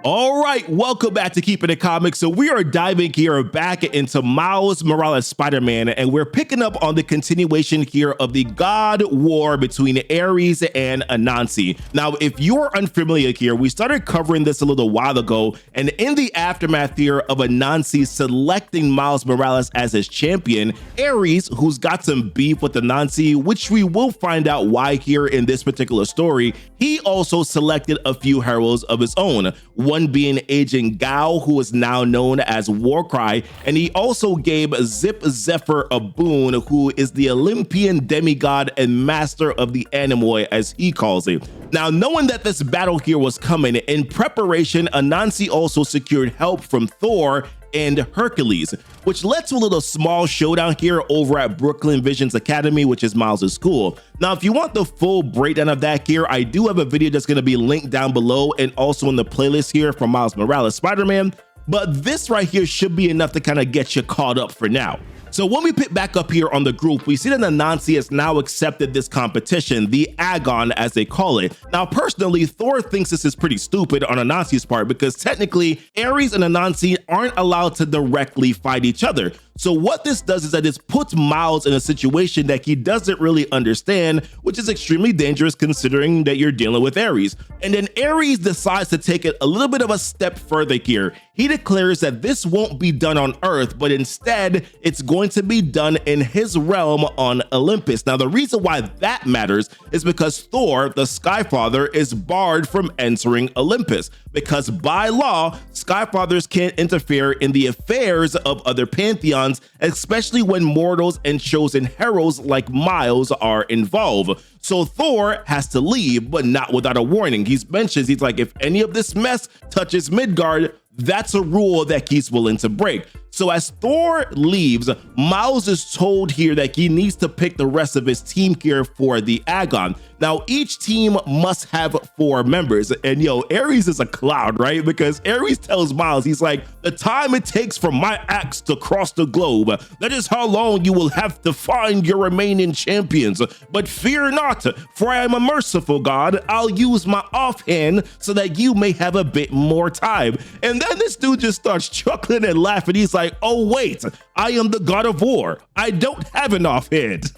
All right, welcome back to Keepin' It Comics. So we are diving here back into Miles Morales Spider-Man, and we're picking up on the continuation here of the God War between Ares and Anansi. Now, if you're unfamiliar here, we started covering this a little while ago, and in the aftermath here of Anansi selecting Miles Morales as his champion, Ares, who's got some beef with Anansi, which we will find out why here in this particular story, he also selected a few heroes of his own. One being Agent Gao, who is now known as Warcry, and he also gave Zip Zephyr a boon, who is the Olympian demigod and master of the Animoy, as he calls it. Now, knowing that this battle here was coming, in preparation, Anansi also secured help from Thor and Hercules, which led to a little small showdown here over at Brooklyn Visions Academy, which is Miles' school. Now, if you want the full breakdown of that here, I do have a video that's going to be linked down below and also in the playlist here from Miles Morales Spider-Man, but this right here should be enough to kind of get you caught up for now. So when we pick back up here on the group, we see that Anansi has now accepted this competition, the Agon as they call it. Now, personally, Thor thinks this is pretty stupid on Anansi's part because technically Ares and Anansi aren't allowed to directly fight each other. So what this does is that it puts Miles in a situation that he doesn't really understand, which is extremely dangerous considering that you're dealing with Ares. And then Ares decides to take it a little bit of a step further here. He declares that this won't be done on Earth, but instead it's going to be done in his realm on Olympus. Now, the reason why that matters is because Thor, the Skyfather, is barred from entering Olympus, because by law, Skyfathers can't interfere in the affairs of other pantheons, especially when mortals and chosen heroes like Miles are involved. So Thor has to leave, but not without a warning. He's like, if any of this mess touches Midgard, that's a rule that he's willing to break. So as Thor leaves, Miles is told here that he needs to pick the rest of his team here for the Agon. Now, each team must have 4 members. And Ares is a clown, right? Because Ares tells Miles, he's like, the time it takes for my axe to cross the globe, that is how long you will have to find your remaining champions. But fear not, for I am a merciful God. I'll use my offhand so that you may have a bit more time. And then this dude just starts chuckling and laughing. He's like, oh wait, I am the God of War. I don't have an offhand.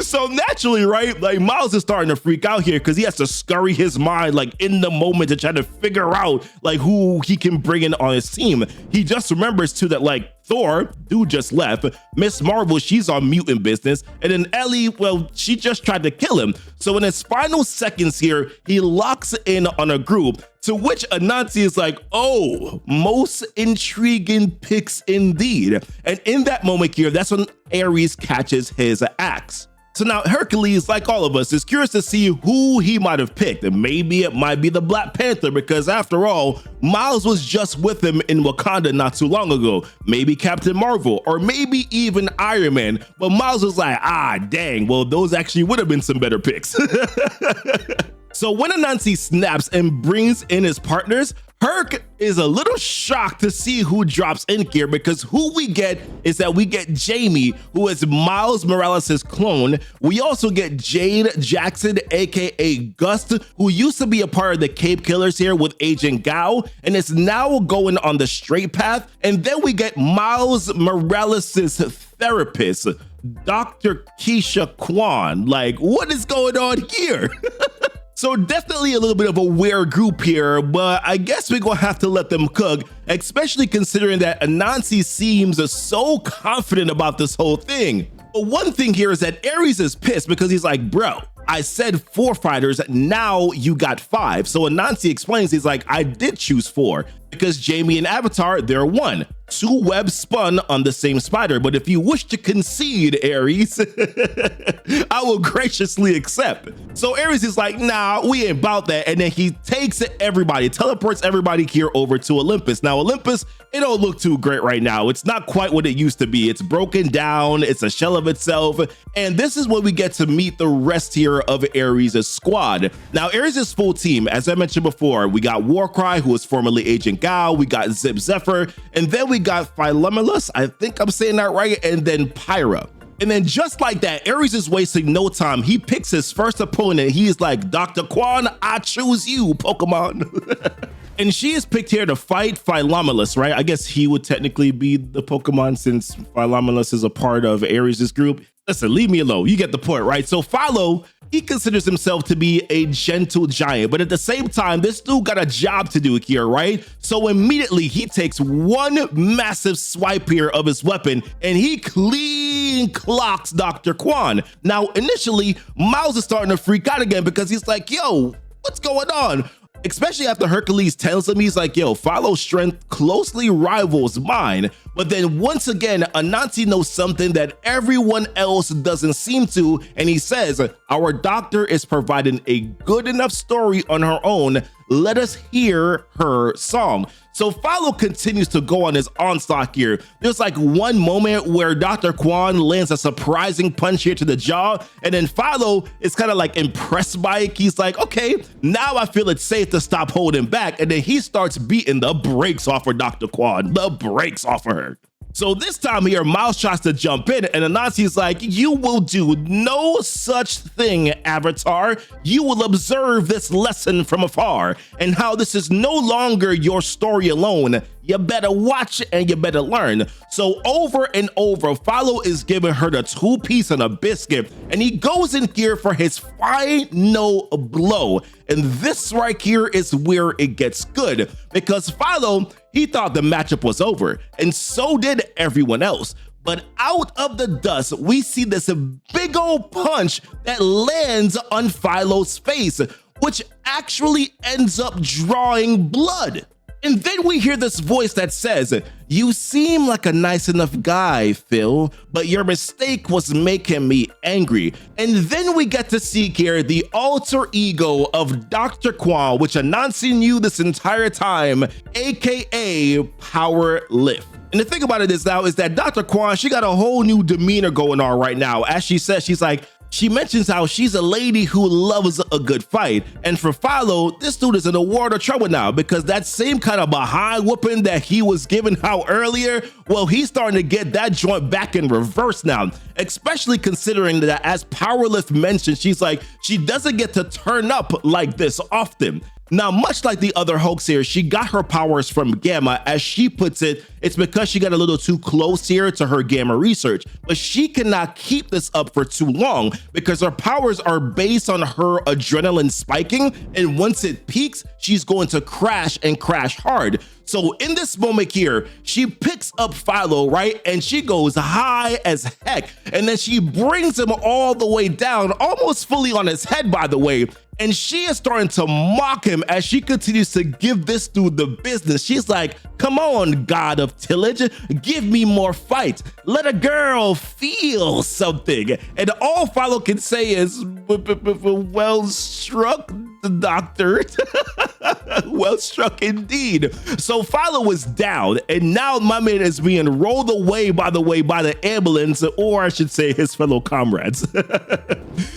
So naturally, right, like Miles is starting to freak out here because he has to scurry his mind like in the moment to try to figure out like who he can bring in on his team. He just remembers too that like Thor, dude just left, Miss Marvel, she's on mutant business, and then Ellie, well, she just tried to kill him. So in his final seconds here, he locks in on a group, to which Anansi is like, oh, most intriguing picks indeed. And in that moment here, that's when Ares catches his axe. So now Hercules, like all of us, is curious to see who he might have picked. And maybe it might be the Black Panther, because after all, Miles was just with him in Wakanda not too long ago. Maybe Captain Marvel, or maybe even Iron Man. But Miles was like, ah, dang, well, those actually would have been some better picks. So when Anansi snaps and brings in his partners, Herc is a little shocked to see who drops in here, because who we get is that we get Jamie, who is Miles Morales' clone. We also get Jade Jackson, aka Gust, who used to be a part of the Cape Killers here with Agent Gao, and is now going on the straight path. And then we get Miles Morales' therapist, Dr. Keisha Kwan. Like, what is going on here? So definitely a little bit of a weird group here, but I guess we're gonna have to let them cook, especially considering that Anansi seems so confident about this whole thing. But one thing here is that Ares is pissed because he's like, bro, I said 4 fighters, now you got 5. So Anansi explains, he's like, I did choose 4 because Jamie and Avatar, they're 1. 2 webs spun on the same spider, but if you wish to concede, Ares, I will graciously accept. So Ares is like, nah, we ain't about that. And then he takes everybody, teleports everybody here over to Olympus. Now, Olympus, it don't look too great right now. It's not quite what it used to be. It's broken down. It's a shell of itself. And this is when we get to meet the rest here of Ares' squad. Now, Ares' full team, as I mentioned before, we got Warcry, who was formerly Agent Gao. We got Zip Zephyr, and then we got Philomulus, I think I'm saying that right, and then Pyra. And then just like that, Ares is wasting no time. He picks his first opponent. He is like, Dr. Quan, I choose you, Pokemon. And she is picked here to fight Philomulus, right? I guess he would technically be the Pokemon since Philomulus is a part of Ares' group. Listen, leave me alone. You get the point, right? So Philo, he considers himself to be a gentle giant, but at the same time, this dude got a job to do here, right? So immediately he takes one massive swipe here of his weapon and he clean clocks Dr. Quan. Now, initially, Miles is starting to freak out again because he's like, yo, what's going on? Especially after Hercules tells him, he's like, yo, Philo's strength closely rivals mine. But then once again, Anansi knows something that everyone else doesn't seem to, and he says, our doctor is providing a good enough story on her own. Let us hear her song. So Philo continues to go on his onslaught here. There's like one moment where Dr. Quan lands a surprising punch here to the jaw, and then Philo is kind of like impressed by it. He's like, okay, now I feel it's safe to stop holding back. And then he starts beating the brakes off of Dr. Quan, the brakes off of her. So this time here, Miles tries to jump in, and Anansi's like, you will do no such thing, Avatar. You will observe this lesson from afar, and how this is no longer your story alone. You better watch and you better learn. So over and over, Philo is giving her the 2-piece and a biscuit, and he goes in here for his final blow. And this right here is where it gets good, because Philo, he thought the matchup was over, and so did everyone else. But out of the dust, we see this big old punch that lands on Philo's face, which actually ends up drawing blood. And then we hear this voice that says, you seem like a nice enough guy, Phil, but your mistake was making me angry. And then we get to see here the alter ego of Dr. Quan, which Anansi knew this entire time, aka Power Lift. And the thing about it is now is that Dr. Quan, she got a whole new demeanor going on right now. As she says, she's like, she mentions how she's a lady who loves a good fight. And for Philo, this dude is in a world of trouble now, because that same kind of behind whooping that he was given out earlier, well, he's starting to get that joint back in reverse now, especially considering that, as Powerlift mentioned, she's like, she doesn't get to turn up like this often. Now, much like the other hoax here, she got her powers from Gamma. As she puts it, it's because she got a little too close here to her Gamma research, but she cannot keep this up for too long because her powers are based on her adrenaline spiking, and once it peaks, she's going to crash and crash hard. So in this moment here, she picks up Philo, right? And she goes high as heck, and then she brings him all the way down, almost fully on his head, by the way. And she is starting to mock him as she continues to give this dude the business. She's like, come on, god of tillage, give me more fight. Let a girl feel something. And all Philo can say is, well struck, doctor. Well struck indeed. So Philo was down, and now my man is being rolled away, by the way, by the ambulance, or I should say his fellow comrades.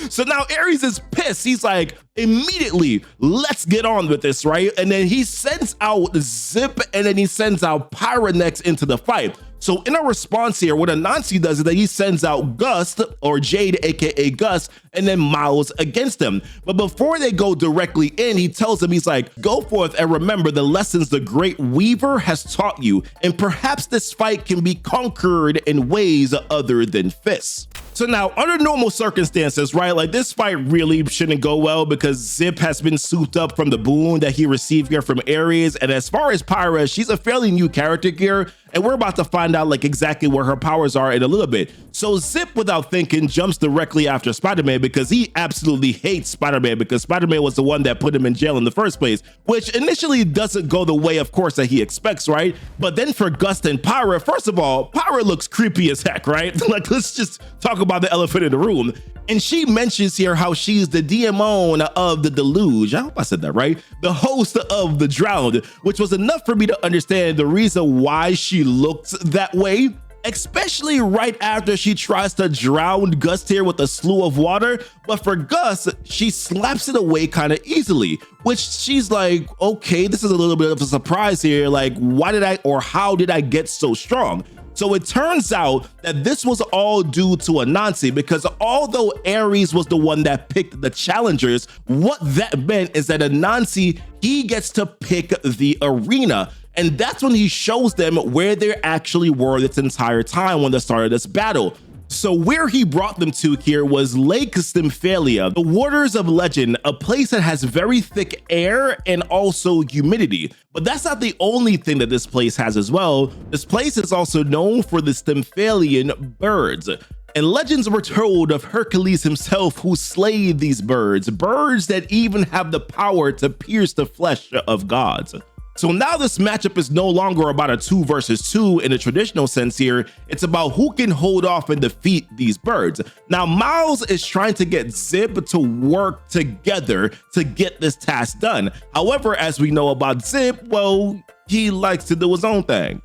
So now Ares is pissed. He's like, immediately, let's get on with this, right? And then he sends out Zip, and then he sends out Pyronex into the fight. So in a response here, what Anansi does is that he sends out Gust, or Jade, aka Gus, and then Miles against him. But before they go directly in, he tells him, he's like, go forth and remember the lessons the great Weaver has taught you, and perhaps this fight can be conquered in ways other than fists. So now, under normal circumstances, right, like this fight really shouldn't go well because Zip has been souped up from the boon that he received here from Ares. And as far as Pyra, she's a fairly new character here, and we're about to find out like exactly where her powers are in a little bit. So Zip, without thinking, jumps directly after Spider-Man because he absolutely hates Spider-Man, because Spider-Man was the one that put him in jail in the first place, which initially doesn't go the way, of course, that he expects, right? But then for Gust and Pyra, first of all, Pyra looks creepy as heck, right? Like, let's just talk about the elephant in the room. And she mentions here how she's the DMO of the Deluge. I hope I said that right. The host of the Drowned, which was enough for me to understand the reason why she looks that way, especially right after she tries to drown Gus here with a slew of water. But for Gus, she slaps it away kind of easily, which she's like, okay, this is a little bit of a surprise here. Like, why did I, or how did I get so strong? So it turns out that this was all due to Anansi, because although Ares was the one that picked the challengers, what that meant is that Anansi, he gets to pick the arena. And that's when he shows them where they actually were this entire time when they started this battle. So where he brought them to here was Lake Stymphalia, the Waters of Legend, a place that has very thick air and also humidity. But that's not the only thing that this place has as well. This place is also known for the Stymphalian birds. And legends were told of Hercules himself who slayed these birds that even have the power to pierce the flesh of gods. So now this matchup is no longer about a 2 versus 2 in a traditional sense here. It's about who can hold off and defeat these birds. Now Miles is trying to get Zip to work together to get this task done. However, as we know about Zip, well, he likes to do his own thing.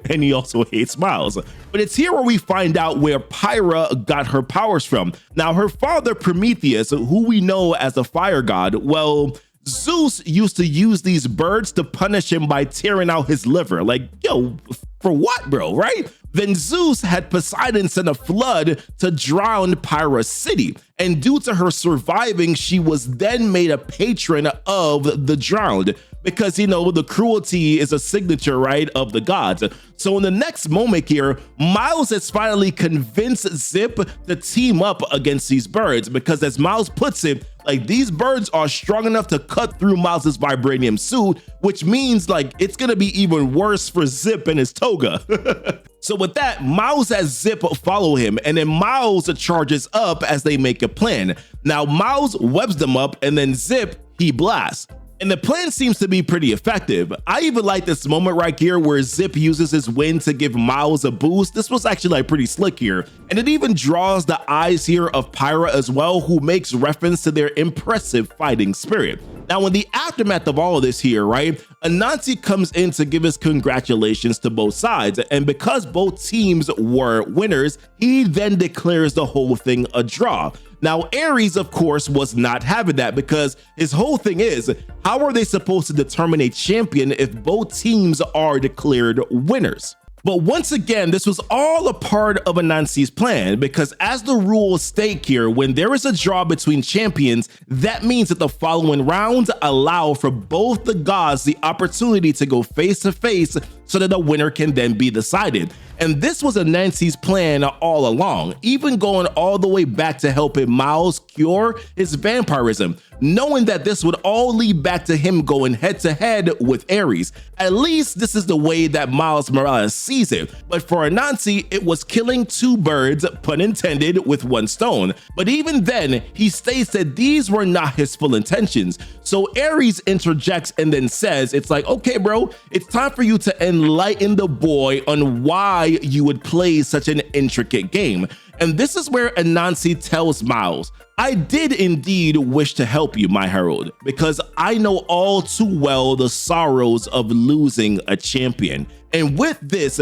And he also hates Miles. But it's here where we find out where Pyra got her powers from. Now her father Prometheus, who we know as a fire god, well, Zeus used to use these birds to punish him by tearing out his liver. Like, yo, for what, bro, right? Then Zeus had Poseidon send a flood to drown Pyra's city. And due to her surviving, she was then made a patron of the drowned. Because, you know, the cruelty is a signature, right, of the gods. So in the next moment here, Miles has finally convinced Zip to team up against these birds, because as Miles puts it, like, these birds are strong enough to cut through Miles's vibranium suit, which means like it's gonna be even worse for Zip and his toga. So with that, Miles has Zip follow him, and then Miles charges up as they make a plan. Now Miles webs them up, and then Zip, he blasts. And the plan seems to be pretty effective. I even like this moment right here where Zip uses his wind to give Miles a boost. This was actually like pretty slick here. And it even draws the eyes here of Pyra as well, who makes reference to their impressive fighting spirit. Now, in the aftermath of all of this here, right, Anansi comes in to give his congratulations to both sides. And because both teams were winners, he then declares the whole thing a draw. Now, Ares, of course, was not having that, because his whole thing is, how are they supposed to determine a champion if both teams are declared winners? But once again, this was all a part of Anansi's plan, because as the rules state here, when there is a draw between champions, that means that the following rounds allow for both the gods the opportunity to go face to face so that the winner can then be decided. And this was Anansi's plan all along, even going all the way back to helping Miles cure his vampirism, knowing that this would all lead back to him going head to head with Ares. At least this is the way that Miles Morales sees it. But for Anansi, it was killing 2 birds, pun intended, with 1 stone. But even then, he states that these were not his full intentions. So Ares interjects and then says, it's like, okay, bro, it's time for you to enlighten the boy on why you would play such an intricate game. And this is where Anansi tells Miles, I did indeed wish to help you, my herald, because I know all too well the sorrows of losing a champion. And with this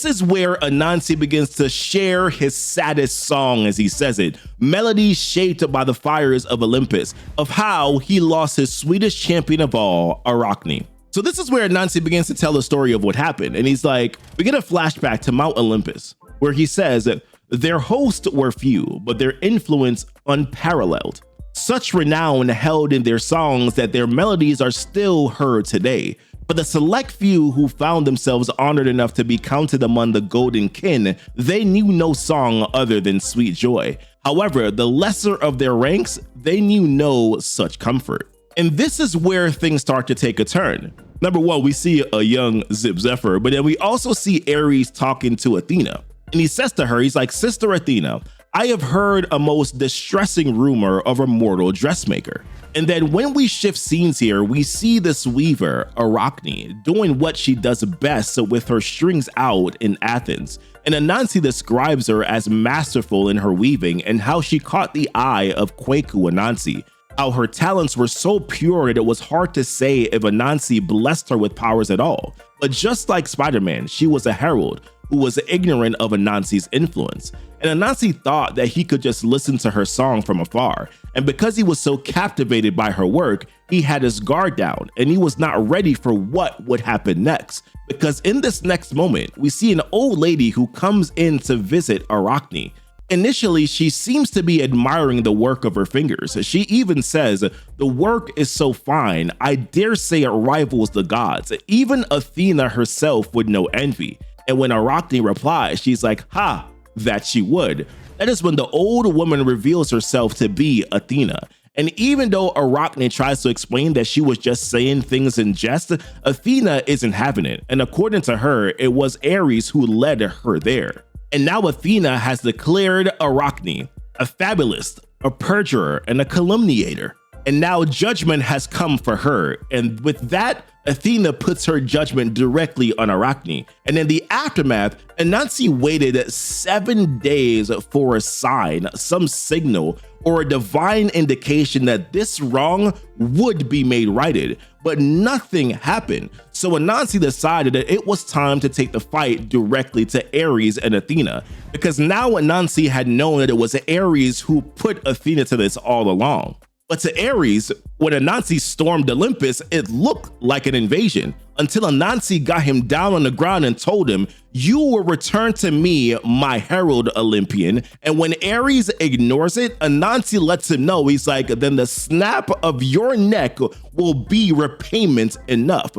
is where Anansi begins to share his saddest song, as he says it, melody shaped by the fires of Olympus, of how he lost his sweetest champion of all, Arachne. So this is where Anansi begins to tell the story of what happened. And he's like, we get a flashback to Mount Olympus, where he says, their hosts were few, but their influence unparalleled. Such renown held in their songs that their melodies are still heard today. For the select few who found themselves honored enough to be counted among the golden kin, they knew no song other than sweet joy. However, the lesser of their ranks, they knew no such comfort. And this is where things start to take a turn. Number one, we see a young Zip Zephyr, but then we also see Ares talking to Athena. And he says to her, he's like, Sister Athena, I have heard a most distressing rumor of a mortal dressmaker. And then when we shift scenes here, we see this weaver, Arachne, doing what she does best with her strings out in Athens. And Anansi describes her as masterful in her weaving and how she caught the eye of Kwaku Anansi. How her talents were so pure that it was hard to say if Anansi blessed her with powers at all. But just like Spider-Man, she was a herald who was ignorant of Anansi's influence. And Anansi thought that he could just listen to her song from afar. And because he was so captivated by her work, he had his guard down and he was not ready for what would happen next. Because in this next moment, we see an old lady who comes in to visit Arachne. Initially, she seems to be admiring the work of her fingers. She even says, "The work is so fine, I dare say it rivals the gods. Even Athena herself would know envy." And when Arachne replies, she's like, "Ha, that she would." That is when the old woman reveals herself to be Athena. And even though Arachne tries to explain that she was just saying things in jest, Athena isn't having it. And according to her, it was Ares who led her there. And now Athena has declared Arachne a fabulist, a perjurer, and a calumniator. And now judgment has come for her. And with that, Athena puts her judgment directly on Arachne. And in the aftermath, Anansi waited 7 days for a sign, some signal, or a divine indication that this wrong would be made righted, but nothing happened. So Anansi decided that it was time to take the fight directly to Ares and Athena, because now Anansi had known that it was Ares who put Athena to this all along. But to Ares, when Anansi stormed Olympus, it looked like an invasion, until Anansi got him down on the ground and told him, "You will return to me, my herald Olympian." And when Ares ignores it, Anansi lets him know, he's like, "Then the snap of your neck will be repayment enough."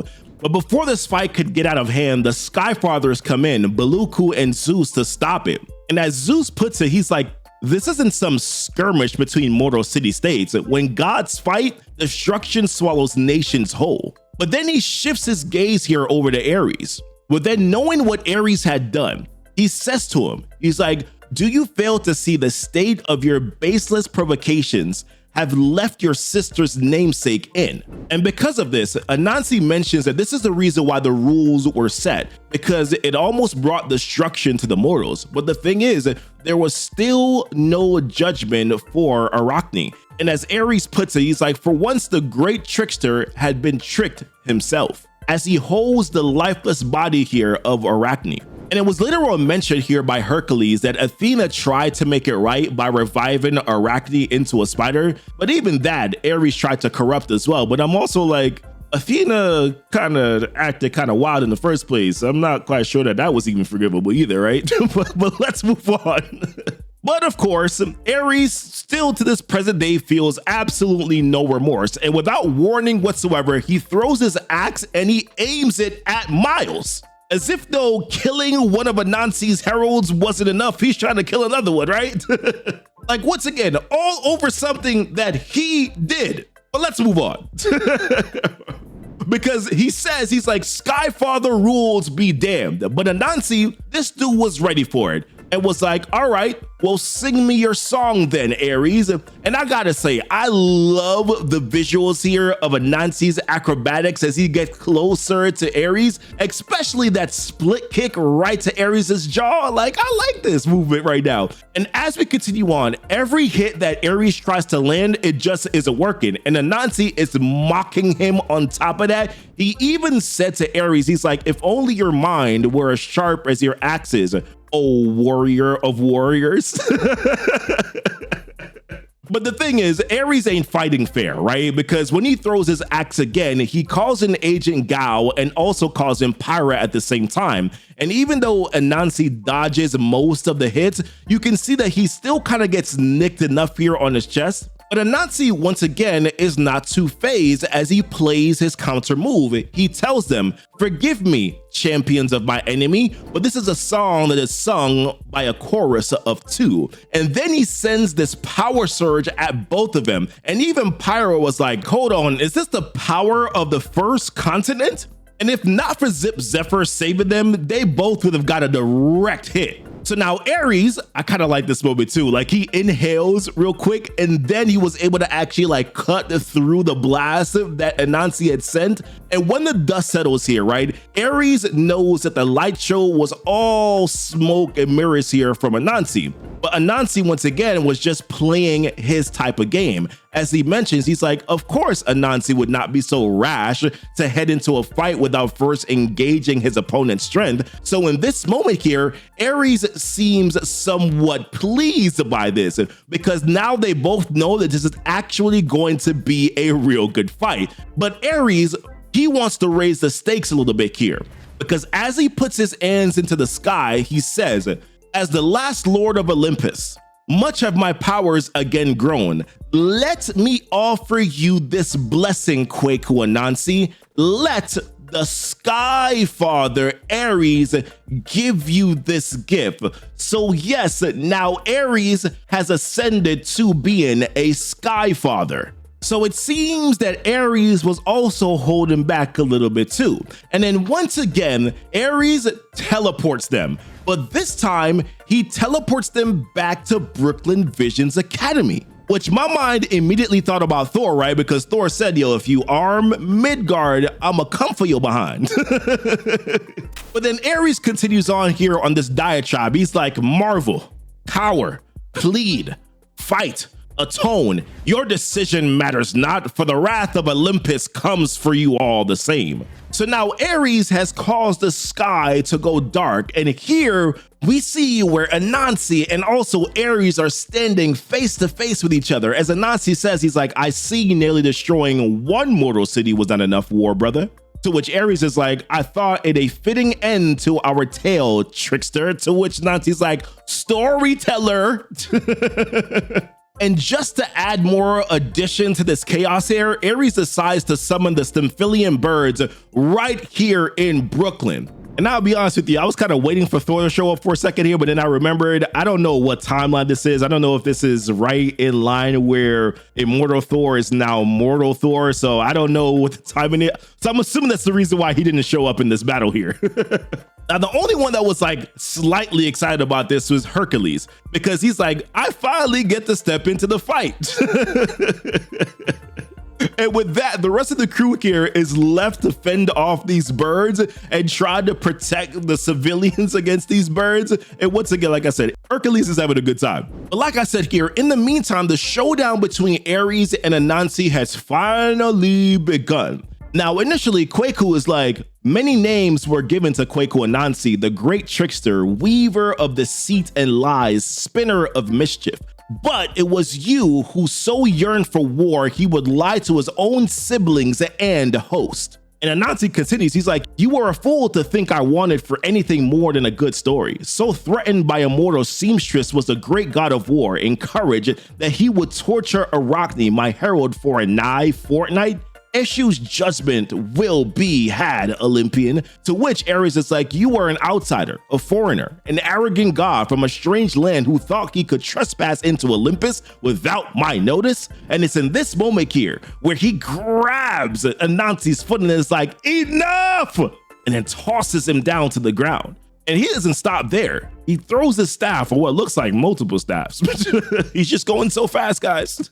But before this fight could get out of hand, the Skyfathers come in, Beluku and Zeus, to stop it. And as Zeus puts it, he's like, "This isn't some skirmish between mortal city-states. When gods fight, destruction swallows nations whole." But then he shifts his gaze here over to Ares. But then, knowing what Ares had done, he says to him, he's like, "Do you fail to see the state of your baseless provocations have left your sister's namesake in?" And because of this, Anansi mentions that this is the reason why the rules were set, because it almost brought destruction to the mortals. But the thing is, there was still no judgment for Arachne. And as Ares puts it, he's like, "For once the great trickster had been tricked himself," as he holds the lifeless body here of Arachne. And it was later on mentioned here by Hercules that Athena tried to make it right by reviving Arachne into a spider, but even that, Ares tried to corrupt as well. But I'm also like, Athena kind of acted kind of wild in the first place. I'm not quite sure that that was even forgivable either, right? but let's move on. But of course, Ares still to this present day feels absolutely no remorse, and without warning whatsoever, he throws his axe and he aims it at Miles. As if though killing one of Anansi's heralds wasn't enough, he's trying to kill another one, right? Like, once again, all over something that he did. But let's move on. Because he says, he's like, "Skyfather rules be damned." But Anansi, this dude was ready for it and was like, "All right, well, sing me your song then, Ares." And I gotta say, I love the visuals here of Anansi's acrobatics as he gets closer to Ares, especially that split kick right to Ares's jaw. Like, I like this movement right now. And as we continue on, every hit that Ares tries to land, it just isn't working. And Anansi is mocking him on top of that. He even said to Ares, he's like, "If only your mind were as sharp as your axes, oh warrior of warriors." But the thing is, Ares ain't fighting fair, right? Because when he throws his axe again, he calls in Agent Gao and also calls in Pyra at the same time. And even though Anansi dodges most of the hits, you can see that he still kind of gets nicked enough here on his chest. But Anansi, once again, is not too phased as he plays his counter move. He tells them, "Forgive me, champions of my enemy, but this is a song that is sung by a chorus of two." And then he sends this power surge at both of them. And even Pyro was like, "Hold on, is this the power of the first continent?" And if not for Zip Zephyr saving them, they both would have got a direct hit. So now Ares, I kind of like this moment too. Like, he inhales real quick and then he was able to actually like cut through the blast that Anansi had sent. And when the dust settles here, right, Ares knows that the light show was all smoke and mirrors here from Anansi. But Anansi, once again, was just playing his type of game. As he mentions, he's like, of course Anansi would not be so rash to head into a fight without first engaging his opponent's strength. So in this moment here, Ares seems somewhat pleased by this, because now they both know that this is actually going to be a real good fight. But Ares, he wants to raise the stakes a little bit here, because as he puts his hands into the sky, he says, as the last lord of Olympus, much have my powers again grown. Let me offer you this blessing, Kwaku Anansi. Let the Sky Father Ares give you this gift. So yes, now Ares has ascended to being a Sky Father. So it seems that Ares was also holding back a little bit too. And then once again, Ares teleports them. But this time, he teleports them back to Brooklyn Visions Academy, which my mind immediately thought about Thor, right? Because Thor said, yo, if you arm Midgard, I'ma come for your behind. But then Ares continues on here on this diatribe. He's like, marvel, cower, plead, fight, atone. Your decision matters not, for the wrath of Olympus comes for you all the same. So now Ares has caused the sky to go dark, and here we see where Anansi and also Ares are standing face to face with each other. As Anansi says, he's like, I see nearly destroying one mortal city was not enough war, brother. To which Ares is like, I thought it a fitting end to our tale, trickster. To which Anansi's like, storyteller. And just to add more addition to this chaos here, Ares decides to summon the Stymphalian birds right here in Brooklyn. And I'll be honest with you, I was kind of waiting for Thor to show up for a second here, but then I remembered, I don't know what timeline this is. I don't know if this is right in line where Immortal Thor is now Mortal Thor. So I don't know what the timing is. So I'm assuming that's the reason why he didn't show up in this battle here. Now, the only one that was like slightly excited about this was Hercules, because he's like, I finally get to step into the fight. And with that, the rest of the crew here is left to fend off these birds and try to protect the civilians against these birds. And once again, like I said, Hercules is having a good time. But like I said here, in the meantime, the showdown between Ares and Anansi has finally begun. Now, initially, Kwaku is like, many names were given to Kwaku Anansi, the great trickster, weaver of deceit and lies, spinner of mischief. But it was you who so yearned for war, he would lie to his own siblings and host. And Anansi continues, he's like, you were a fool to think I wanted for anything more than a good story. So threatened by a mortal seamstress was the great god of war, encouraged that he would torture Arachne, my herald, for a nigh fortnight. Issue's judgment will be had, Olympian. To which Ares is like, you are an outsider, a foreigner, an arrogant god from a strange land who thought he could trespass into Olympus without my notice. And it's in this moment here where he grabs Anansi's foot and is like, enough! And then tosses him down to the ground. And he doesn't stop there. He throws his staff, or what looks like multiple staffs. He's just going so fast, guys.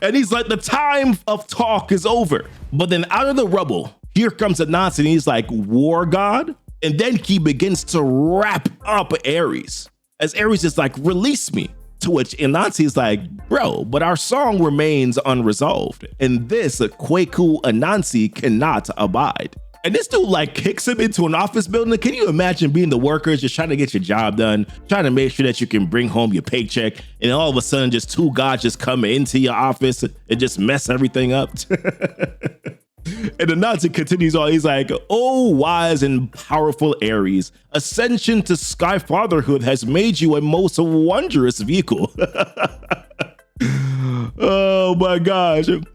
And he's like, the time of talk is over. But then out of the rubble, here comes Anansi, and he's like, war god? And then he begins to wrap up Ares. As Ares is like, release me. To which Anansi is like, bro, but our song remains unresolved. And this Kwaku Anansi cannot abide. And this dude like kicks him into an office building. Can you imagine being the workers, just trying to get your job done, trying to make sure that you can bring home your paycheck, and all of a sudden just two gods just come into your office and just mess everything up? And Anansi continues on. He's like, oh, wise and powerful Ares, ascension to sky fatherhood has made you a most wondrous vehicle. Oh my gosh. And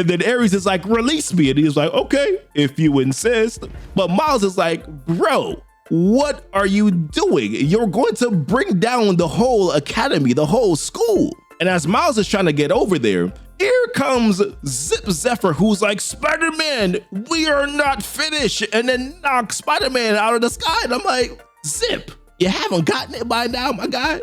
then Ares is like, release me. And he's like, okay, if you insist. But Miles is like, bro, what are you doing? You're going to bring down the whole academy, the whole school. And as Miles is trying to get over there, here comes Zip Zephyr, who's like, Spider-Man, we are not finished. And then knocks Spider-Man out of the sky. And I'm like, Zip, you haven't gotten it by now, my guy?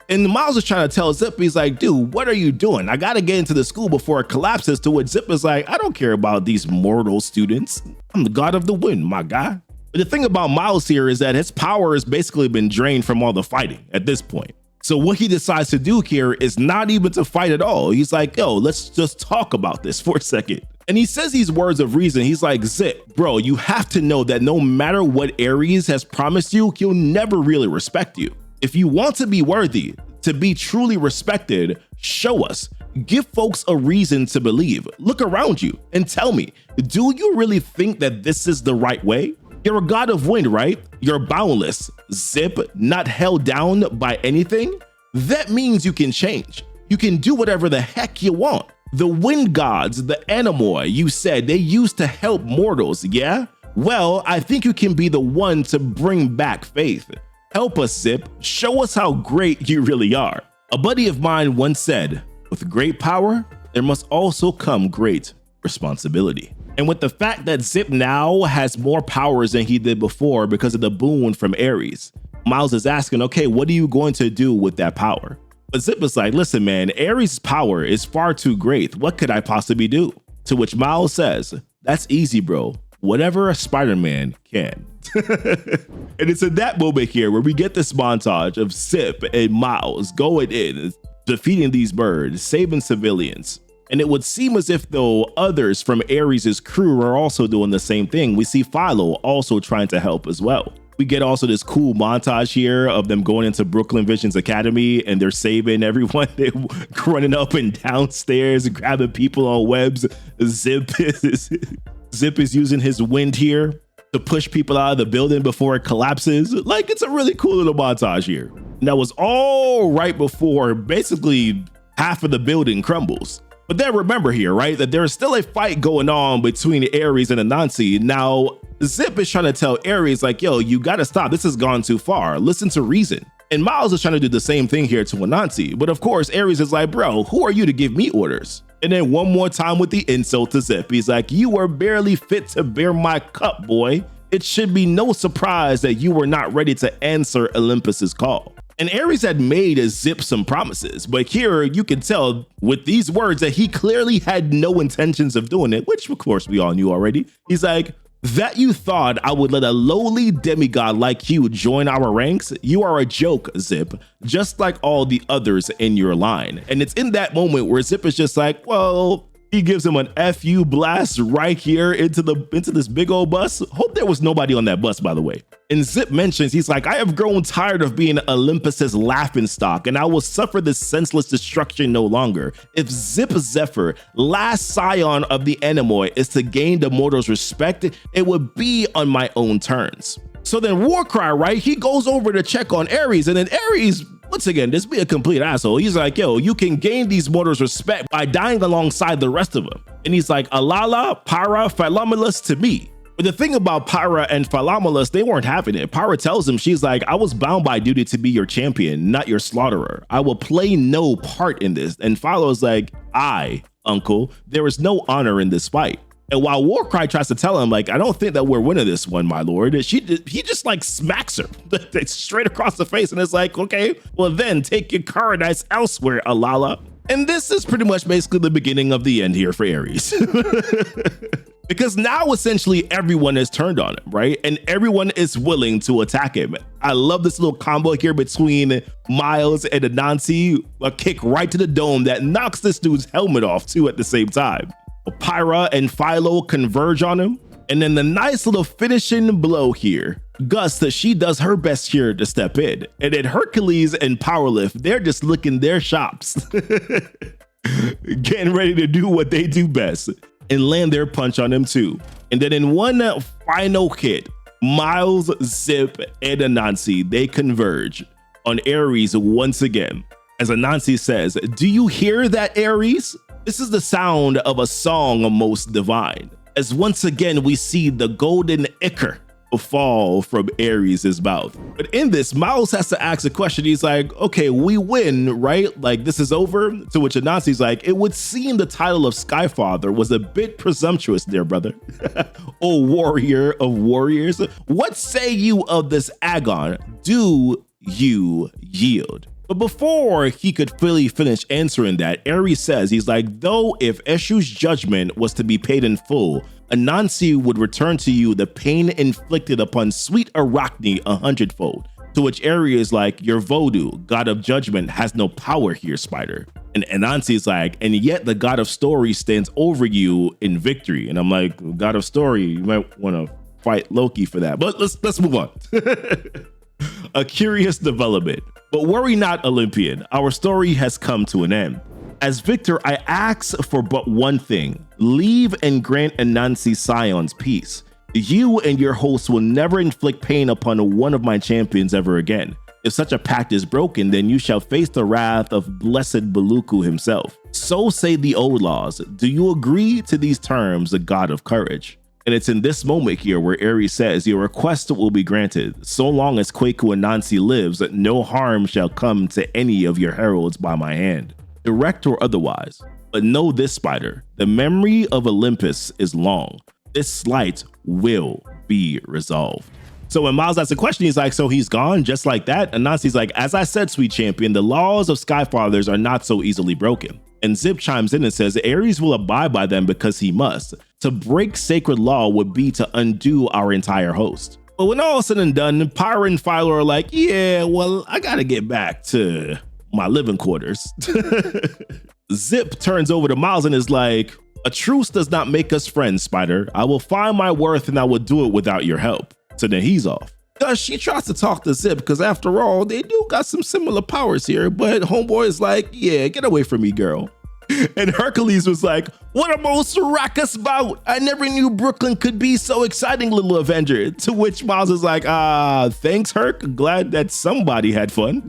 And Miles is trying to tell Zip, he's like, dude, what are you doing? I got to get into the school before it collapses. To which Zip is like, I don't care about these mortal students. I'm the god of the wind, my guy. But the thing about Miles here is that his power has basically been drained from all the fighting at this point. So what he decides to do here is not even to fight at all. He's like, yo, let's just talk about this for a second. And he says these words of reason. He's like, Zip, bro, you have to know that no matter what Ares has promised you, he'll never really respect you. If you want to be worthy, to be truly respected, show us. Give folks a reason to believe. Look around you and tell me, do you really think that this is the right way? You're a god of wind, right? You're boundless. Zip, not held down by anything. That means you can change. You can do whatever the heck you want. The wind gods, the Anamoi, you said they used to help mortals, yeah? Well, I think you can be the one to bring back faith. Help us, Zip. Show us how great you really are. A buddy of mine once said, with great power, there must also come great responsibility. And with the fact that Zip now has more powers than he did before because of the boon from Ares, Miles is asking, okay, what are you going to do with that power? But Zip is like, listen, man, Ares' power is far too great. What could I possibly do? To which Miles says, that's easy, bro. Whatever a Spider-Man can. And it's in that moment here where we get this montage of Zip and Miles going in, defeating these birds, saving civilians. And it would seem as if though others from Ares' crew are also doing the same thing. We see Philo also trying to help as well. We get also this cool montage here of them going into Brooklyn Vision's Academy and they're saving everyone. They're running up and downstairs, grabbing people on webs. Zip is using his wind here to push people out of the building before it collapses. Like, it's a really cool little montage here. And that was all right before basically half of the building crumbles. But then remember here, right, that there's still a fight going on between Ares and Anansi. Now, Zip is trying to tell Ares, like, yo, you gotta stop. This has gone too far. Listen to reason. And Miles is trying to do the same thing here to Anansi. But of course, Ares is like, bro, who are you to give me orders? And then one more time with the insult to Zip. He's like, you are barely fit to bear my cup, boy. It should be no surprise that you were not ready to answer Olympus's call. And Ares had made Zip some promises, but here you can tell with these words that he clearly had no intentions of doing it, which of course we all knew already. He's like, that you thought I would let a lowly demigod like you join our ranks? You are a joke, Zip, just like all the others in your line. And it's in that moment where Zip is just like, well, he gives him an FU blast right here into this big old bus. Hope there was nobody on that bus, by the way. And Zip mentions, he's like, I have grown tired of being Olympus's laughingstock, and I will suffer this senseless destruction no longer. If Zip Zephyr, last scion of the Anamoi, is to gain the mortals' respect, it would be on my own terms. So then Warcry, right? He goes over to check on Ares, and then Ares, once again, just be a complete asshole. He's like, yo, you can gain these mortals' respect by dying alongside the rest of them. And he's like, Alala, Pyra, Philomulus to me. But the thing about Pyra and Philomulus, they weren't having it. Pyra tells him, she's like, I was bound by duty to be your champion, not your slaughterer. I will play no part in this. And Philo's like, uncle, there is no honor in this fight. And while Warcry tries to tell him, like, I don't think that we're winning this one, my lord, he just like smacks her straight across the face. And it's like, okay, well then take your paradise elsewhere, Alala. And this is pretty much basically the beginning of the end here for Ares. Because now essentially everyone has turned on him, right? And everyone is willing to attack him. I love this little combo here between Miles and Anansi, a kick right to the dome that knocks this dude's helmet off too at the same time. Pyra and Philo converge on him. And then the nice little finishing blow here. Gus, she does her best here to step in. And then Hercules and Powerlift, they're just licking their chops. Getting ready to do what they do best and land their punch on him too. And then in one final hit, Miles, Zip, and Anansi, they converge on Ares once again. As Anansi says, do you hear that, Ares? This is the sound of a song most divine. As once again, we see the golden ichor fall from Ares' mouth. But in this, Miles has to ask a question. He's like, okay, we win, right? Like, this is over? To which Anansi's like, it would seem the title of Skyfather was a bit presumptuous there, brother. Oh, warrior of warriors. What say you of this Agon? Do you yield? But before he could fully finish answering that, Ares says, he's like, though if Eshu's judgment was to be paid in full, Anansi would return to you the pain inflicted upon sweet Arachne 100-fold. To which Ares is like, your voodoo, god of judgment, has no power here, Spider. And Anansi is like, and yet the god of story stands over you in victory. And I'm like, god of story, you might want to fight Loki for that. But let's move on. A curious development. But worry not, Olympian, our story has come to an end. As victor, I ask for but one thing. Leave and grant Anansi Scion's peace. You and your host will never inflict pain upon one of my champions ever again. If such a pact is broken, then you shall face the wrath of blessed Baluku himself. So say the old laws. Do you agree to these terms, the god of courage? And it's in this moment here where Ares says, your request will be granted. So long as Kwaku Anansi lives, no harm shall come to any of your heralds by my hand, direct or otherwise. But know this, Spider, the memory of Olympus is long. This slight will be resolved. So when Miles asks a question, he's like, so he's gone just like that? Anansi's like, as I said, sweet champion, the laws of Skyfathers are not so easily broken. And Zip chimes in and says, Ares will abide by them because he must. To break sacred law would be to undo our entire host. But when all is said and done, Pyra and Philo are like, yeah, well, I gotta get back to my living quarters. Zip turns over to Miles and is like, a truce does not make us friends, Spider. I will find my worth and I will do it without your help. So then he's off. She tries to talk to Zip because after all, they do got some similar powers here, but homeboy is like, yeah, get away from me, girl. And Hercules was like, what a most raucous bout. I never knew Brooklyn could be so exciting, little Avenger. To which Miles is like, thanks, Herc. Glad that somebody had fun.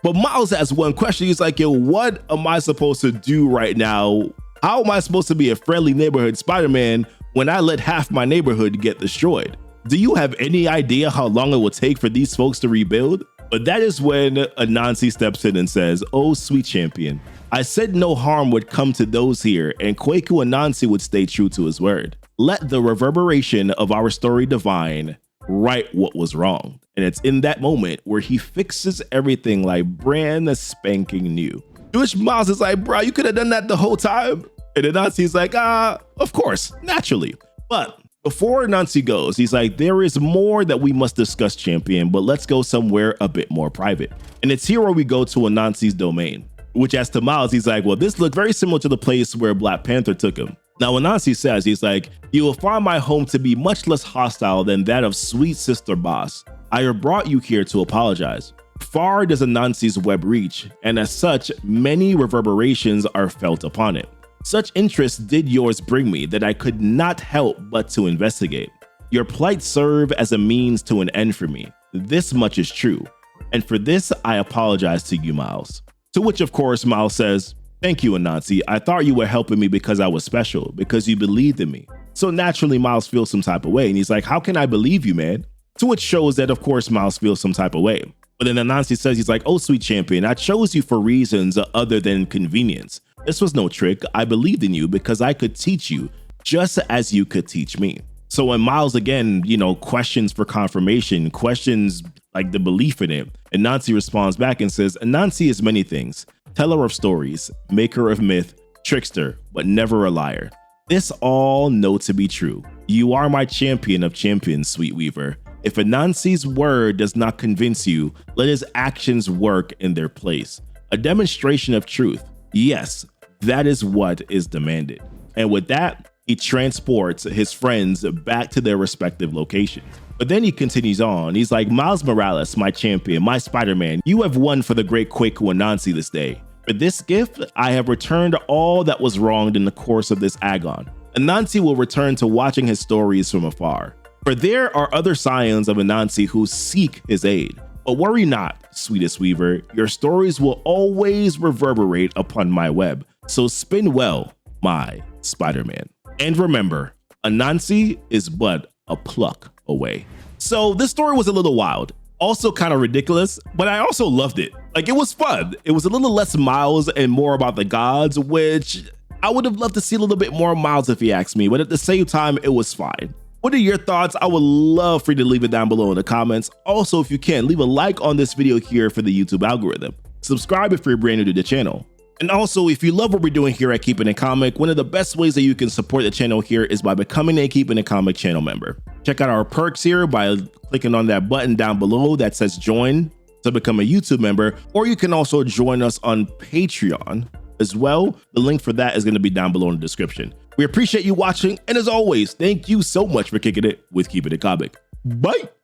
But Miles has one question. He's like, yo, what am I supposed to do right now? How am I supposed to be a friendly neighborhood Spider-Man when I let half my neighborhood get destroyed? Do you have any idea how long it will take for these folks to rebuild? But that is when Anansi steps in and says, oh, sweet champion, I said no harm would come to those here, and Kwaku Anansi would stay true to his word. Let the reverberation of our story divine right what was wrong. And it's in that moment where he fixes everything like brand spanking new. To which Miles is like, bro, you could have done that the whole time. And Anansi's like, of course, naturally. But before Anansi goes, he's like, there is more that we must discuss, champion, but let's go somewhere a bit more private. And it's here where we go to Anansi's domain, which as to Miles, he's like, well, this looked very similar to the place where Black Panther took him. Now, Anansi says, he's like, you will find my home to be much less hostile than that of sweet sister Boss. I have brought you here to apologize. Far does Anansi's web reach, and as such, many reverberations are felt upon it. Such interest did yours bring me that I could not help but to investigate. Your plight served as a means to an end for me. This much is true, and for this I apologize to you, Miles. To which, of course, Miles says, thank you, Anansi. I thought you were helping me because I was special, because you believed in me. So naturally, Miles feels some type of way, and he's like, how can I believe you, man? To which shows that, of course, Miles feels some type of way. But then Anansi says, he's like, oh, sweet champion, I chose you for reasons other than convenience. This was no trick. I believed in you because I could teach you just as you could teach me. So when Miles again, questions for confirmation, questions like the belief in it, Anansi responds back and says, Anansi is many things. Teller of stories, maker of myth, trickster, but never a liar. This all know to be true. You are my champion of champions, sweet weaver. If Anansi's word does not convince you, let his actions work in their place. A demonstration of truth. Yes, that is what is demanded. And with that, he transports his friends back to their respective locations. But then he continues on. He's like, Miles Morales, my champion, my Spider-Man, you have won for the great Kwaku Anansi this day. For this gift, I have returned all that was wronged in the course of this agon. Anansi will return to watching his stories from afar. For there are other scions of Anansi who seek his aid. But worry not, sweetest weaver, your stories will always reverberate upon my web. So spin well, my Spider-Man. And remember, Anansi is but a pluck away. So this story was a little wild, also kind of ridiculous, but I also loved it. Like, it was fun. It was a little less Miles and more about the gods, which I would have loved to see a little bit more Miles if he asked me, but at the same time, it was fine. What are your thoughts? I would love for you to leave it down below in the comments. Also, if you can, leave a like on this video here for the YouTube algorithm. Subscribe if you're brand new to the channel. And also, if you love what we're doing here at Keepin' It Comic, one of the best ways that you can support the channel here is by becoming a Keepin' It Comic channel member. Check out our perks here by clicking on that button down below that says join to become a YouTube member, or you can also join us on Patreon as well. The link for that is going to be down below in the description. We appreciate you watching, and as always, thank you so much for kicking it with Keepin' It Comic. Bye!